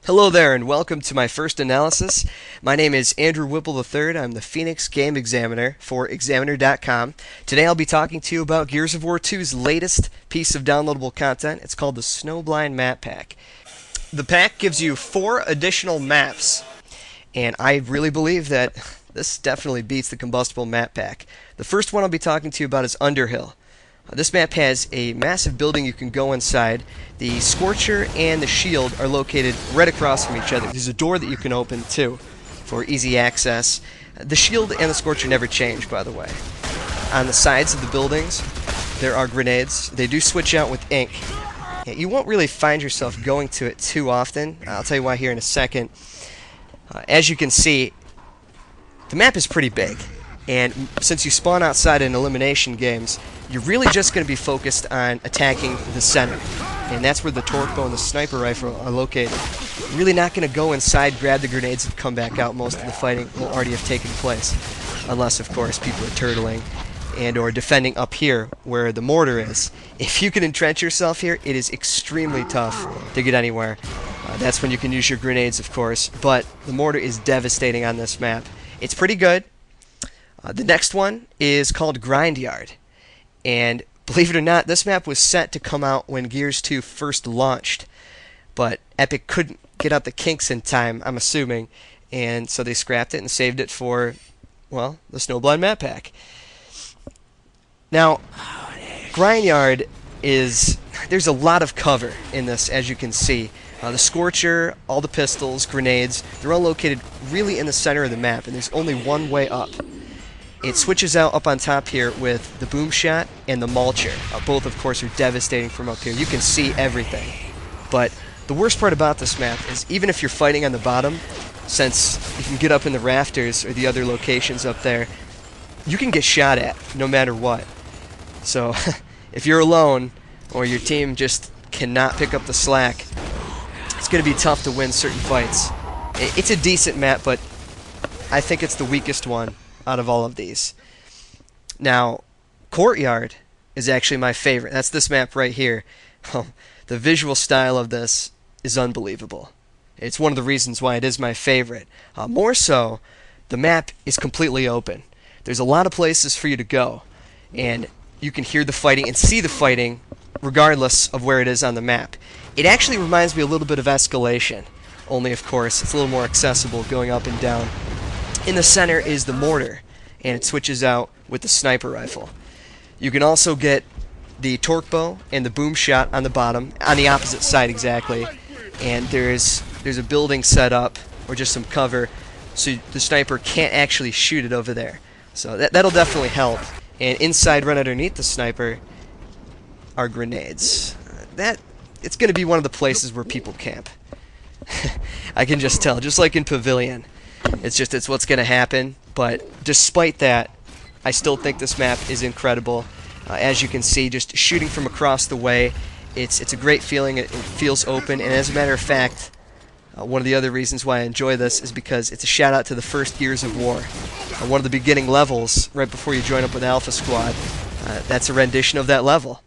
Hello there, and welcome to my first analysis. My name is Andrew Whipple III. I'm the Phoenix Game Examiner for Examiner.com. Today I'll be talking to you about Gears of War 2's latest piece of downloadable content. It's called the Snowblind Map Pack. The pack gives you 4 additional maps, and I really believe that this definitely beats the Combustible Map Pack. The first one I'll be talking to you about is Underhill. This map has a massive building you can go inside. The Scorcher and the Shield are located right across from each other. There's a door that you can open too for easy access. The Shield and the Scorcher never change, by the way. On the sides of the buildings there are grenades. They do switch out with ink. You won't really find yourself going to it too often. I'll tell you why here in a second. As you can see, the map is pretty big. And since you spawn outside in elimination games, you're really just going to be focused on attacking the center. And that's where the torque bow and the sniper rifle are located. You're really not going to go inside, grab the grenades, and come back out. Most of the fighting will already have taken place. Unless, of course, people are turtling and or defending up here where the mortar is. If you can entrench yourself here, it is extremely tough to get anywhere. That's when you can use your grenades, of course. But the mortar is devastating on this map. It's pretty good. The next one is called Grindyard, and believe it or not, this map was set to come out when Gears 2 first launched, but Epic couldn't get out the kinks in time, I'm assuming, and so they scrapped it and saved it for, well, the Snowblind Map Pack. Now, Grindyard there's a lot of cover in this, as you can see. The Scorcher, all the pistols, grenades, they're all located really in the center of the map, and there's only one way up. It switches out up on top here with the boom shot and the mulcher. Both, of course, are devastating from up here. You can see everything. But the worst part about this map is even if you're fighting on the bottom, since you can get up in the rafters or the other locations up there, you can get shot at no matter what. So if you're alone or your team just cannot pick up the slack, it's going to be tough to win certain fights. It's a decent map, but I think it's the weakest one out of all of these. Now, Courtyard is actually my favorite. That's this map right here. The visual style of this is unbelievable. It's one of the reasons why it is my favorite. More so, the map is completely open. There's a lot of places for you to go, and you can hear the fighting and see the fighting regardless of where it is on the map. It actually reminds me a little bit of Escalation, only of course it's a little more accessible going up and down. In the center is the mortar, and it switches out with the sniper rifle. You can also get the torque bow and the boom shot on the bottom, on the opposite side exactly, and there's a building set up, or just some cover, so the sniper can't actually shoot it over there. So that'll definitely help. And inside, right underneath the sniper, are grenades. It's going to be one of the places where people camp. I can just tell, just like in Pavilion. It's what's going to happen, but despite that, I still think this map is incredible. As you can see, just shooting from across the way, it's a great feeling. It feels open, and as a matter of fact, one of the other reasons why I enjoy this is because it's a shout out to the first Gears of War. One of the beginning levels, right before you join up with Alpha Squad, that's a rendition of that level.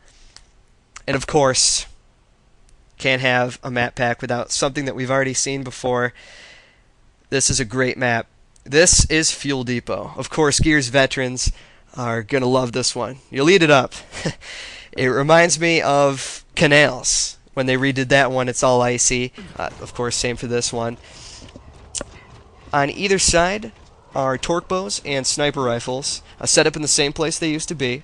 And of course, can't have a map pack without something that we've already seen before. This is a great map. This is Fuel Depot. Of course, Gears veterans are going to love this one. You'll eat it up. It reminds me of Canals. When they redid that one, it's all icy. Of course, same for this one. On either side are torque bows and sniper rifles, set up in the same place they used to be.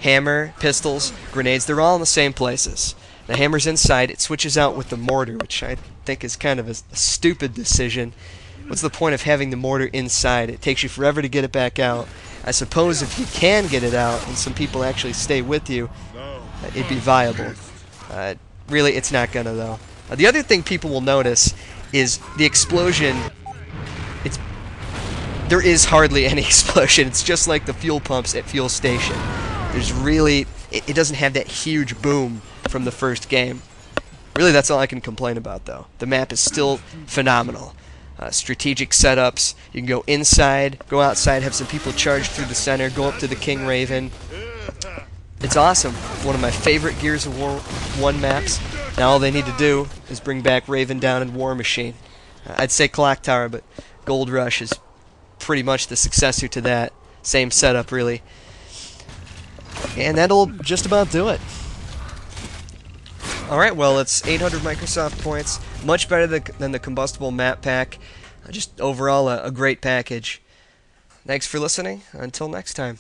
Hammer, pistols, grenades, they're all in the same places. The hammer's inside. It switches out with the mortar, which I think is kind of a stupid decision. What's the point of having the mortar inside? It takes you forever to get it back out. I suppose if you can get it out and some people actually stay with you, it'd be viable. Really, it's not gonna, though. The other thing people will notice is the explosion. There is hardly any explosion. It's just like the fuel pumps at Fuel Station. There's really... It doesn't have that huge boom from the first game. Really, that's all I can complain about, though. The map is still phenomenal. Strategic setups. You can go inside, go outside, have some people charge through the center, go up to the King Raven. It's awesome. One of my favorite Gears of War 1 maps. Now all they need to do is bring back Raven Down and War Machine. I'd say Clock Tower, but Gold Rush is pretty much the successor to that. Same setup, really. And that'll just about do it. Alright, well, it's 800 Microsoft points. Much better than the combustible map pack. Just overall a great package. Thanks for listening. Until next time.